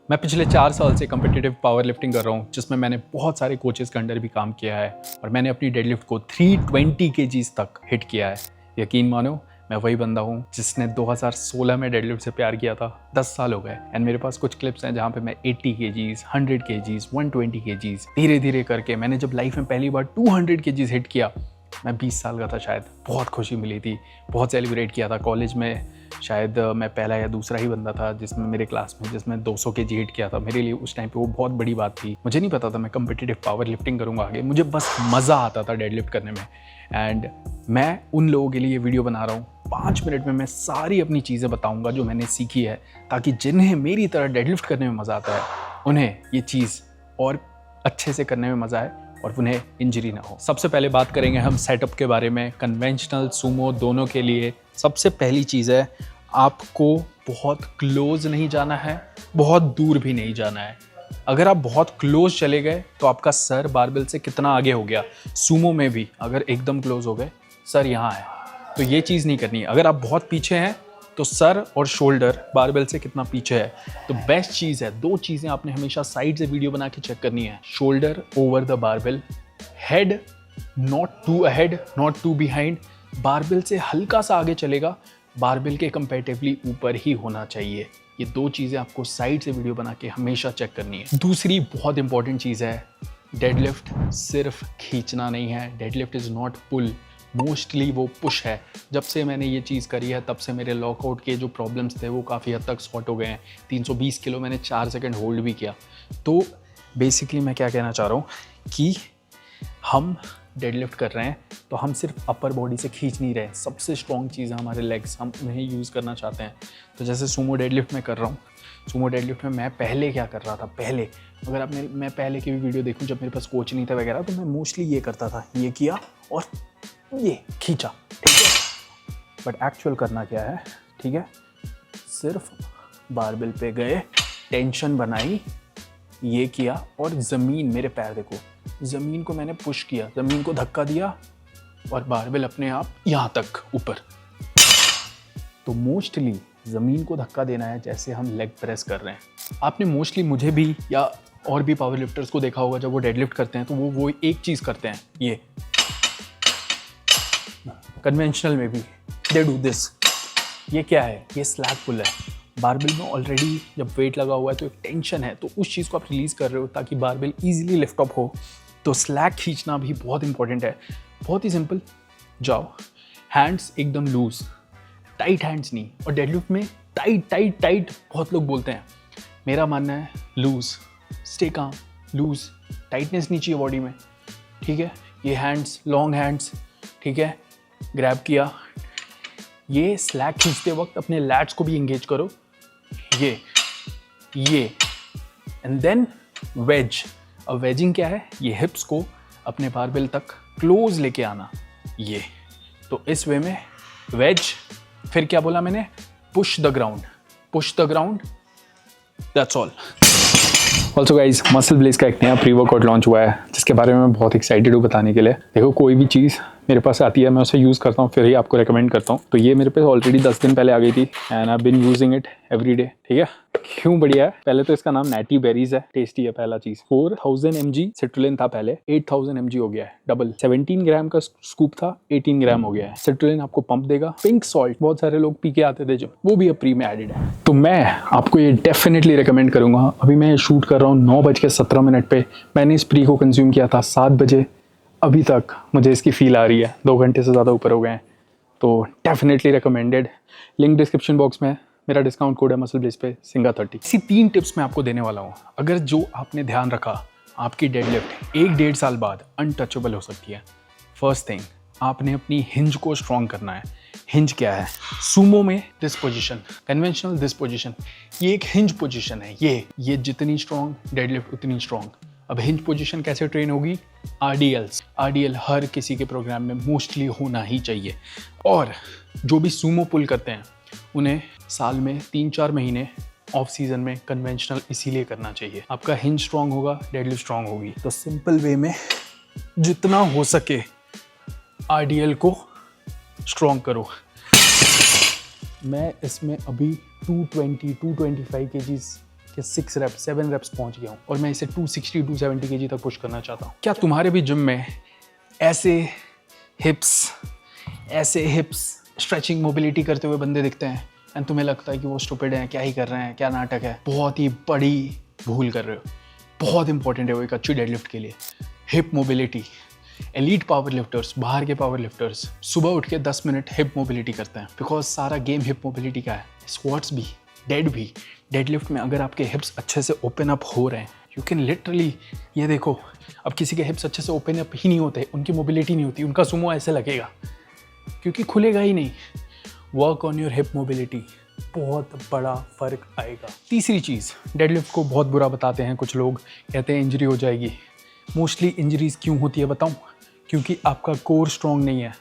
मैं पिछले 4 साल से कम्पिटिटिव पावर लिफ्टिंग कर रहा हूँ, जिसमें मैंने बहुत सारे कोचेस के अंडर भी काम किया है और मैंने अपनी डेडलिफ्ट को 320 kgs तक हिट किया है। यकीन मानो, मैं वही बंदा हूँ जिसने 2016 में डेडलिफ्ट से प्यार किया था। 10 साल हो गए एंड मेरे पास कुछ क्लिप्स हैं जहाँ पे मैं 80 kgs, 100 kgs, 120 kgs धीरे धीरे करके मैंने जब लाइफ में पहली बार 200 kgs हिट किया, मैं 20 साल का था शायद। बहुत खुशी मिली थी, बहुत सेलिब्रेट किया था। कॉलेज में शायद मैं पहला या दूसरा ही बंदा था जिसमें मेरे क्लास में जिसमें 200 kg हिट किया था। मेरे लिए उस टाइम पे वो बहुत बड़ी बात थी। मुझे नहीं पता था मैं कम्पिटिटिव पावर लिफ्टिंग करूँगा आगे, मुझे बस मज़ा आता था डेडलिफ्ट करने में। एंड मैं उन लोगों के लिए ये वीडियो बना रहा हूँ। 5 मिनट में मैं सारी अपनी चीज़ें बताऊँगा जो मैंने सीखी है, ताकि जिन्हें मेरी तरह डेडलिफ्ट करने में मज़ा आता है उन्हें ये चीज़ और अच्छे से करने में मज़ा आए और उन्हें इंजरी ना हो। सबसे पहले बात करेंगे हम सेटअप के बारे में। कन्वेंशनल, सुमो दोनों के लिए सबसे पहली चीज़ है, आपको बहुत क्लोज नहीं जाना है, बहुत दूर भी नहीं जाना है। अगर आप बहुत क्लोज चले गए तो आपका सर बारबेल से कितना आगे हो गया। सुमो में भी अगर एकदम क्लोज हो गए, सर यहाँ है, तो ये चीज़ नहीं करनी है। अगर आप बहुत पीछे हैं तो सर और शोल्डर बारबेल से कितना पीछे है। तो बेस्ट चीज़ है, 2 चीज़ें आपने हमेशा साइड से वीडियो बना के चेक करनी है। Shoulder over the barbell, head not too ahead not too behind, barbell से हल्का सा आगे चलेगा, बारबेल के कंपैरेटिवली ऊपर ही होना चाहिए। ये 2 चीज़ें आपको साइड से वीडियो बना के हमेशा चेक करनी है। दूसरी बहुत इंपॉर्टेंट चीज़ है, डेडलिफ्ट सिर्फ खींचना नहीं है। Deadlift is not pull, mostly वो पुश है। जब से मैंने ये चीज़ करी है तब से मेरे लॉकआउट के जो प्रॉब्लम्स थे वो काफ़ी हद तक सॉर्ट हो गए हैं। 320 किलो मैंने 4 सेकंड होल्ड भी किया। तो बेसिकली मैं क्या कहना चाह रहा हूँ कि हम डेडलिफ्ट कर रहे हैं तो हम सिर्फ अपर बॉडी से खींच नहीं रहे। सबसे स्ट्रॉन्ग चीज़ है हमारे लेग्स, हम उन्हें यूज़ करना चाहते हैं। तो जैसे सुमो डेडलिफ्ट में कर रहा हूँ, सुमो डेडलिफ्ट में मैं पहले क्या कर रहा था, पहले अगर आप मैं पहले की भी वीडियो देखूँ जब मेरे पास कोच नहीं था वगैरह, तो मैं मोस्टली ये करता था, ये किया और ये खींचा, ठीक है। बट एक्चुअल करना क्या है, ठीक है, सिर्फ बारबेल पे गए, टेंशन बनाई, ये किया और ज़मीन, मेरे पैर देखो, ज़मीन को मैंने पुश किया, ज़मीन को धक्का दिया और बारबेल अपने आप यहाँ तक ऊपर। तो मोस्टली ज़मीन को धक्का देना है जैसे हम लेग प्रेस कर रहे हैं। आपने मोस्टली मुझे भी या और भी पावर लिफ्टर्स को देखा होगा, जब वो डेडलिफ्ट करते हैं तो वो एक चीज़ करते हैं, ये कन्वेंशनल में भी दे डू दिस। ये क्या है, ये स्लैग पुल है। बारबेल में ऑलरेडी जब वेट लगा हुआ है तो एक टेंशन है, तो उस चीज़ को आप रिलीज़ कर रहे हो ताकि बारबेल इजीली लिफ्ट अप हो। तो स्लैग खींचना भी बहुत इंपॉर्टेंट है। बहुत ही सिंपल, जाओ, हैंड्स एकदम लूज, टाइट हैंड्स नहीं। और डेडलिफ्ट में टाइट टाइट टाइट बहुत लोग बोलते हैं, मेरा मानना है loose, stay calm, loose, tightness नहीं चाहिए बॉडी में, ठीक है। ये हैंड्स, लॉन्ग हैंड्स, ठीक है, ग्रैब किया। ये स्लैग खींचते वक्त अपने लैट्स को भी एंगेज करो, ये एंड देन वेज। अब वेजिंग क्या है, ये हिप्स को अपने बारबेल तक क्लोज लेके आना, ये। तो इस वे में वेज। फिर क्या बोला मैंने, push the ground, that's all. Also guys, MuscleBlaze का एक नया प्री वर्कआउट लॉन्च हुआ है जिसके बारे में मैं बहुत एक्साइटेड हूँ बताने के लिए। देखो, कोई भी चीज़ मेरे पास आती है मैं उसे यूज़ करता हूँ, फिर ही आपको रेकमेंड करता हूँ। तो ये मेरे पास ऑलरेडी 10 दिन पहले आ गई थी and I been using it every day, ठीक है। क्यों बढ़िया है, पहले तो इसका नाम नैटी बेरीज है, टेस्टी है पहला चीज़। 4000 mg सिट्रुलिन था पहले, 8000 mg हो गया है, डबल। 17 ग्राम का स्कूप था, 18 ग्राम हो गया है। सिट्रुलिन आपको पंप देगा। पिंक सॉल्ट बहुत सारे लोग पी के आते थे जो, वो भी अब प्री में एडेड है। तो मैं आपको ये डेफिनेटली रिकमेंड करूंगा। अभी मैं शूट कर रहा हूँ 9:17 पे, मैंने इस प्री को कंज्यूम किया था 7 बजे। अभी तक मुझे इसकी फील आ रही है, 2 घंटे से ज़्यादा ऊपर हो गए हैं। तो definitely recommended. Link description box में, मेरा डिस्काउंट कोड है मसल ब्लेज पे सिंगा30। इसी 3 टिप्स मैं आपको देने वाला हूँ। अगर जो आपने ध्यान रखा, आपकी डेडलिफ्ट 1-1.5 साल बाद अनटचेबल हो सकती है। फर्स्ट थिंग, आपने अपनी हिंज को स्ट्रॉन्ग करना है। हिंज क्या है, सुमो में this position, conventional this position, ये एक हिंज पोजीशन है। ये जितनी स्ट्रॉन्ग डेडलिफ्ट उतनी स्ट्रॉन्ग। अब हिंज पोजीशन कैसे ट्रेन होगी, आरडीएल हर किसी के प्रोग्राम में मोस्टली होना ही चाहिए। और जो भी सुमो पुल करते हैं उन्हें साल में 3-4 महीने ऑफ सीजन में कन्वेंशनल इसीलिए करना चाहिए। आपका हिंज स्ट्रॉन्ग होगा, डेडलिफ्ट स्ट्रॉन्ग होगी। तो सिंपल वे में जितना हो सके आरडीएल को स्ट्रॉन्ग करो। मैं इसमें अभी 220-225 kgs या 6 रेप्स 7 रेप्स पहुंच गया हूँ और मैं इसे 260 270 केजी तक पुश करना चाहता हूँ। क्या तुम्हारे भी जिम में ऐसे हिप्स स्ट्रेचिंग मोबिलिटी करते हुए बंदे दिखते हैं एंड तुम्हें लगता है कि वो स्टूपिड हैं, क्या ही कर रहे हैं, क्या नाटक है? बहुत ही बड़ी भूल कर रहे हो। बहुत इंपॉर्टेंट है वो एक अच्छी डेडलिफ्ट के लिए। Hip mobility. Elite power lifters, बाहर के पावर लिफ्टर्स सुबह उठ के 10 मिनट हिप मोबिलिटी करते हैं, बिकॉज सारा गेम हिप मोबिलिटी का है। स्क्वाट्स भी, डेड भी। डेडलिफ्ट में अगर आपके हिप्स अच्छे से ओपन अप हो रहे हैं, यू कैन लिटरली, ये देखो, अब किसी के हिप्स अच्छे से ओपन अप ही नहीं होते, उनकी मोबिलिटी नहीं होती, उनका सुमो ऐसे लगेगा क्योंकि खुलेगा ही नहीं। Work on your hip mobility, बहुत बड़ा फर्क आएगा। तीसरी चीज़, डेडलिफ्ट को बहुत बुरा बताते हैं कुछ लोग, कहते हैं इंजरी हो जाएगी। मोस्टली इंजरीज क्यों होती है बताऊं? क्योंकि आपका कोर स्ट्रॉन्ग नहीं है।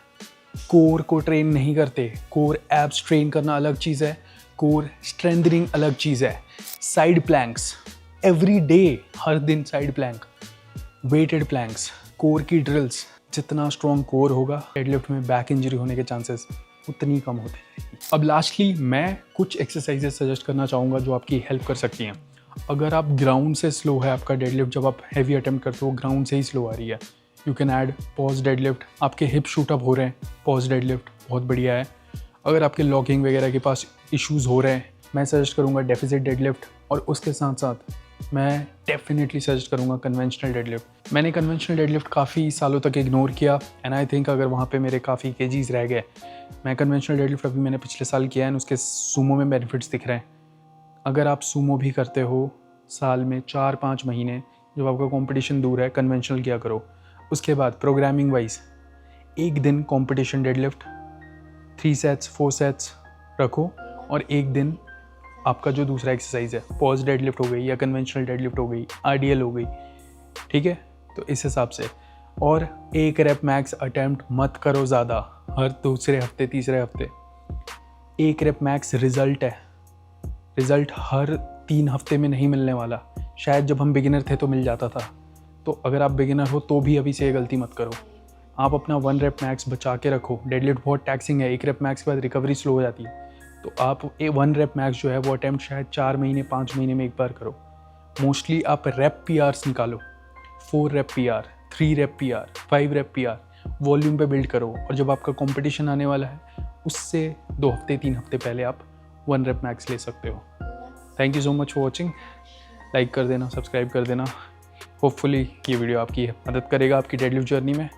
कोर को ट्रेन नहीं करते। कोर एब्स ट्रेन करना अलग चीज़ है, कोर स्ट्रेंथनिंग अलग चीज़ है। साइड प्लैंक्स एवरी डे, हर दिन side plank, weighted planks, core की ड्रिल्स। जितना स्ट्रॉन्ग कोर होगा, डेडलिफ्ट में बैक इंजरी होने के चांसेस उतनी कम होते हैं। अब लास्टली मैं कुछ एक्सरसाइजेस सजेस्ट करना चाहूँगा जो आपकी हेल्प कर सकती हैं। अगर आप ग्राउंड से स्लो है आपका डेडलिफ्ट, जब आप हैवी अटेम्प्ट करते हो ग्राउंड से ही स्लो आ रही है, you can add pause deadlift. आपके हिप शूट अप हो रहे हैं, पॉज डेडलिफ्ट बहुत बढ़िया है। अगर आपके लॉकिंग वगैरह के पास इश्यूज़ हो रहे हैं, मैं सजेस्ट करूँगा डेफिसिट डेडलिफ्ट, और उसके साथ साथ मैं डेफिनेटली सजेस्ट करूँगा कन्वेंशनल डेडलिफ्ट। मैंने कन्वेंशनल डेडलिफ्ट काफ़ी सालों तक इग्नोर किया एंड आई थिंक अगर वहाँ पे मेरे काफ़ी केजीज रह गए। मैं कन्वेंशनल डेडलिफ्ट अभी मैंने पिछले साल किया है, उसके सूमो में बेनिफिट्स दिख रहे हैं। अगर आप सूमो भी करते हो, साल में 4-5 महीने जब आपका कंपटीशन दूर है, कन्वेंशनल किया करो। उसके बाद प्रोग्रामिंग वाइज एक दिन कंपटीशन डेडलिफ्ट 3 सेट्स 4 सेट्स रखो, और एक दिन आपका जो दूसरा एक्सरसाइज है, पॉज डेडलिफ्ट हो गई या कन्वेंशनल डेडलिफ्ट हो गई, आरडीएल हो गई, ठीक है? तो इस हिसाब से, और 1 रेप मैक्स अटैम्प्ट मत करो ज़्यादा, हर दूसरे हफ्ते तीसरे हफ्ते। 1 रेप मैक्स रिजल्ट है, रिजल्ट हर 3 हफ्ते में नहीं मिलने वाला। शायद जब हम बिगिनर थे तो मिल जाता था, तो अगर आप बिगिनर हो तो भी अभी से ये गलती मत करो। आप अपना 1 रेप मैक्स बचा के रखो। डेडलिफ्ट बहुत टैक्सिंग है, 1 रेप मैक्स के बाद रिकवरी स्लो हो जाती है, तो आप 1 रेप मैक्स जो है वो अटैम्प्ट शायद 4 महीने 5 महीने में एक बार करो। मोस्टली आप रेप पीआरस निकालो, 4 rape PR, 3 rape PR, 5 rape PR, volume पे बिल्ड करो, और जब आपका कंपटीशन आने वाला है उससे 2 हफ्ते 3 हफ्ते पहले आप 1 रेप मैक्स ले सकते हो। Thank you so much for watching. Like कर देना, सब्सक्राइब कर देना। होपफुली ये वीडियो आपकी मदद करेगा आपकी डेडलिफ्ट जर्नी में।